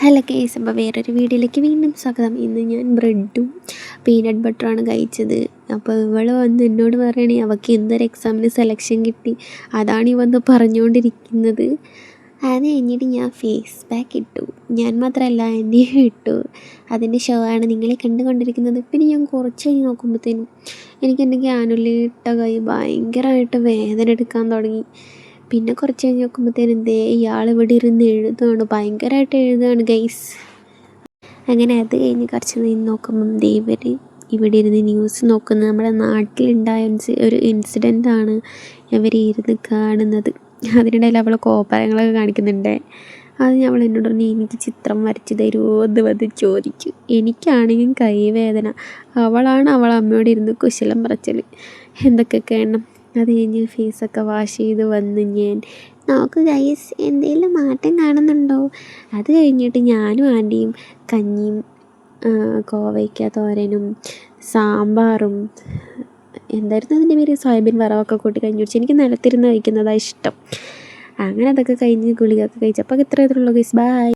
Hello guys, അപ്പോൾ വേറൊരു വീഡിയോയിലേക്ക് വീണ്ടും സ്വാഗതം. ഇന്ന് ഞാൻ ബ്രെഡും പീനട്ട് ബട്ടറുമാണ് കഴിച്ചത്. അപ്പോൾ ഇവൾ വന്ന് എന്നോട് പറയണേ അവൾക്ക് എന്തൊരു എക്സാമിന് സെലക്ഷൻ കിട്ടി, അതാണ് ഈ വന്ന് പറഞ്ഞുകൊണ്ടിരിക്കുന്നത്. അത് കഴിഞ്ഞിട്ട് ഞാൻ ഫേസ് പാക്ക് ഇട്ടു. ഞാൻ മാത്രമല്ല, എന്നെയും ഇട്ടു. അതിൻ്റെ ഷോ ആണ് നിങ്ങളെ കണ്ടുകൊണ്ടിരിക്കുന്നത്. പിന്നെ ഞാൻ കുറച്ച് കഴിഞ്ഞ് നോക്കുമ്പോഴത്തേനും എനിക്ക് എൻ്റെ ക്യാനുള്ളിൽ ഇട്ട കൈ ഭയങ്കരമായിട്ട് വേദന എടുക്കാൻ തുടങ്ങി. പിന്നെ കുറച്ച് കഴിഞ്ഞ് നോക്കുമ്പോഴത്തേനും എന്തേ ഇയാൾ ഇവിടെ ഇരുന്ന് എഴുതുകയാണ്, ഭയങ്കരമായിട്ട് എഴുതുകയാണ് ഗൈസ്. അങ്ങനെ അത് കഴിഞ്ഞ് കുറച്ച് നിന്ന് നോക്കുമ്പം ഇവർ ഇവിടെ ഇരുന്ന് ന്യൂസ് നോക്കുന്നത്. നമ്മുടെ നാട്ടിലുണ്ടായ ഒരു ഇൻസിഡൻ്റാണ് ഇവർ ഇരുന്ന് കാണുന്നത്. അതിനിടയിൽ അവൾ കോപ്പരങ്ങളൊക്കെ കാണിക്കുന്നുണ്ട്. അത് അവൾ എന്നോട് പറഞ്ഞു, എനിക്ക് ചിത്രം വരച്ച് തരുമോ എന്ന് വന്ന് ചോദിച്ചു. എനിക്കാണെങ്കിൽ കൈവേദന. അവളാണ് അമ്മയോട് ഇരുന്ന് കുശലം പറച്ചൽ എന്തൊക്കെ കാണണം. അത് കഴിഞ്ഞ് ഫേസൊക്കെ വാഷ് ചെയ്ത് വന്ന് ഞാൻ നോക്ക് ഗൈസ്, എന്തെങ്കിലും മാറ്റം കാണുന്നുണ്ടോ. അത് കഴിഞ്ഞിട്ട് ഞാനും ആൻറ്റിയും കഞ്ഞിയും കോവയ്ക്ക തോരനും സാമ്പാറും എന്തായിരുന്നു അതിൻ്റെ പേര്, സോയാബീൻ വറവൊക്കെ കൂട്ടി കഞ്ഞി കുടിച്ച്. എനിക്ക് നിലത്തിരുന്ന് കഴിക്കുന്നതാണ് ഇഷ്ടം. അങ്ങനെ അതൊക്കെ കഴിഞ്ഞ് ഗുളികയൊക്കെ കഴിച്ചപ്പോൾ ഇത്രയേ ഉള്ളൂ ഗൈസ്. ബൈ.